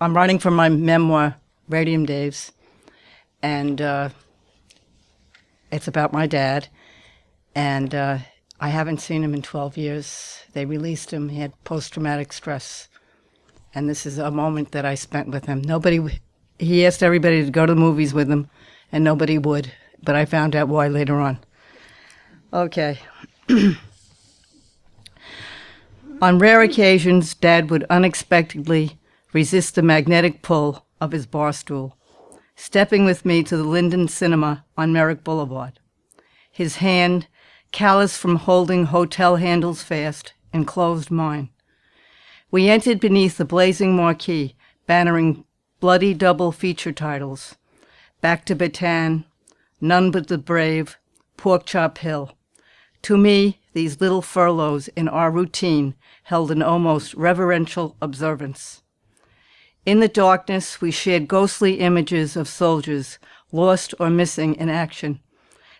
I'm writing for my memoir, Radium Days, and it's about my dad. And I haven't seen him in 12 years. They released him. He had post-traumatic stress. And this is a moment that I spent with him. He asked everybody to go to the movies with him, and nobody would. But I found out why later on. Okay. On rare occasions, Dad would unexpectedly resist the magnetic pull of his bar stool, stepping with me to the Linden Cinema on Merrick Boulevard. His hand, callous from holding hotel handles fast, enclosed mine. We entered beneath the blazing marquee, bannering bloody double feature titles, Back to Bataan, None But the Brave, Pork Chop Hill. To me, these little furloughs in our routine held an almost reverential observance. In the darkness, we shared ghostly images of soldiers lost or missing in action,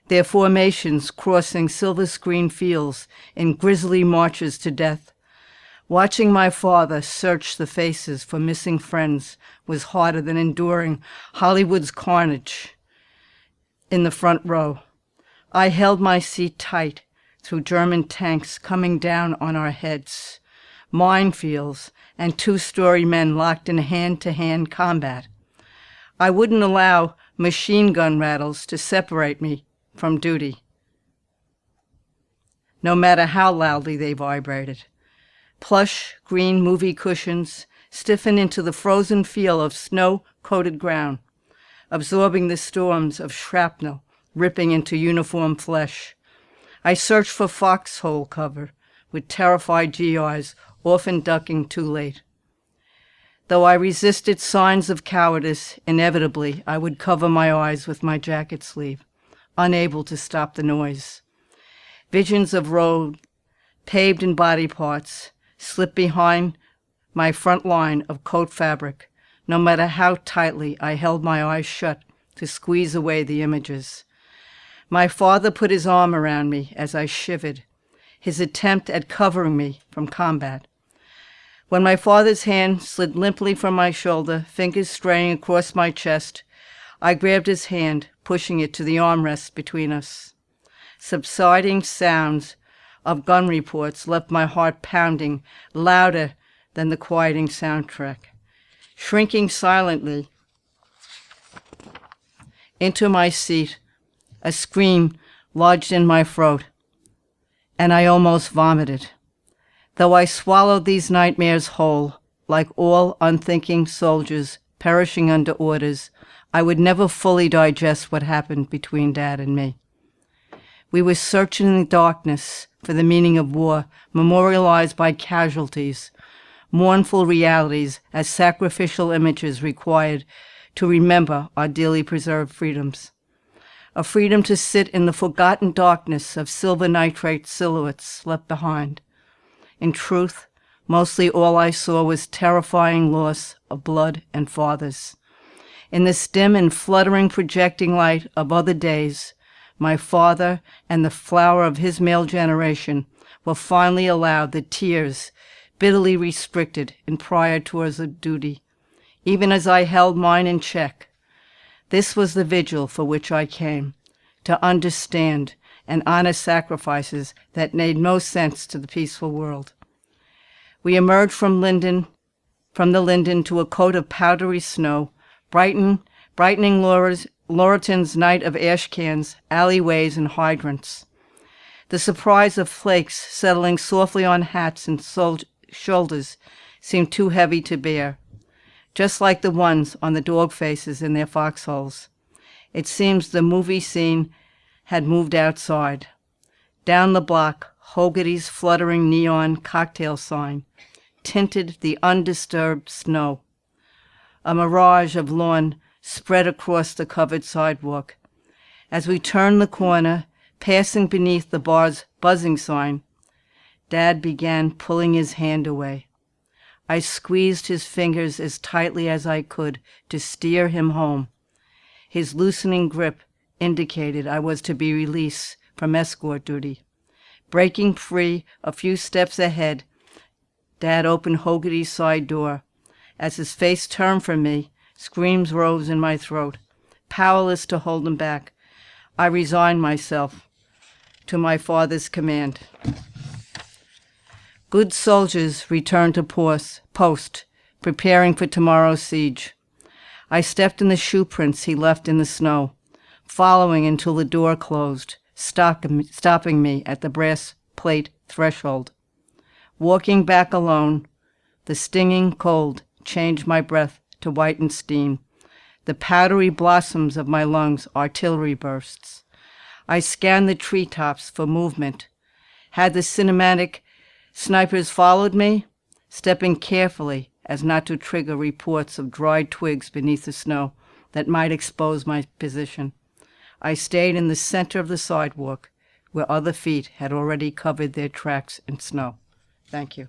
their formations crossing silver-screen fields in grisly marches to death. Watching my father search the faces for missing friends was harder than enduring Hollywood's carnage in the front row. I held my seat tight through German tanks coming down on our heads, minefields, and two-story men locked in hand-to-hand combat. I wouldn't allow machine gun rattles to separate me from duty, no matter how loudly they vibrated. Plush green movie cushions stiffen into the frozen feel of snow-coated ground, absorbing the storms of shrapnel ripping into uniform flesh. I searched for foxhole cover with terrified GIs, often ducking too late. Though I resisted signs of cowardice, inevitably I would cover my eyes with my jacket sleeve, unable to stop the noise. Visions of road, paved in body parts, slipped behind my front line of coat fabric, no matter how tightly I held my eyes shut to squeeze away the images. My father put his arm around me as I shivered, his attempt at covering me from combat. When my father's hand slid limply from my shoulder, fingers straying across my chest, I grabbed his hand, pushing it to the armrest between us. Subsiding sounds of gun reports left my heart pounding louder than the quieting soundtrack. Shrinking silently into my seat, a scream lodged in my throat, and I almost vomited. Though I swallowed these nightmares whole, like all unthinking soldiers perishing under orders, I would never fully digest what happened between Dad and me. We were searching in the darkness for the meaning of war, memorialized by casualties, mournful realities as sacrificial images required to remember our dearly preserved freedoms. A freedom to sit in the forgotten darkness of silver nitrate silhouettes left behind. In truth, mostly all I saw was terrifying loss of blood and fathers. In this dim and fluttering projecting light of other days, my father and the flower of his male generation were finally allowed the tears bitterly restricted in prior tours of duty, even as I held mine in check. This was the vigil for which I came, to understand and honor sacrifices that made no sense to the peaceful world. We emerged from the Linden to a coat of powdery snow, brightening Laurelton's night of ash cans, alleyways, and hydrants. The surprise of flakes settling softly on hats and shoulders seemed too heavy to bear, just like the ones on the dog faces in their foxholes. It seems the movie scene had moved outside. Down the block, Hogarty's fluttering neon cocktail sign tinted the undisturbed snow. A mirage of lawn spread across the covered sidewalk. As we turned the corner, passing beneath the bar's buzzing sign, Dad began pulling his hand away. I squeezed his fingers as tightly as I could to steer him home. His loosening grip indicated I was to be released from escort duty. Breaking free a few steps ahead, Dad opened Hogarty's side door, As his face turned from me, screams rose in my throat. Powerless to hold him back, I resigned myself to my father's command. Good soldiers returned to post, preparing for tomorrow's siege. I stepped in the shoe prints he left in the snow, following until the door closed, stopping me at the brass plate threshold. Walking back alone, the stinging cold changed my breath to whitened steam. The powdery blossoms of my lungs, artillery bursts. I scanned the treetops for movement. Had the cinematic snipers followed me, stepping carefully as not to trigger reports of dried twigs beneath the snow that might expose my position. I stayed in the center of the sidewalk where other feet had already covered their tracks in snow. Thank you.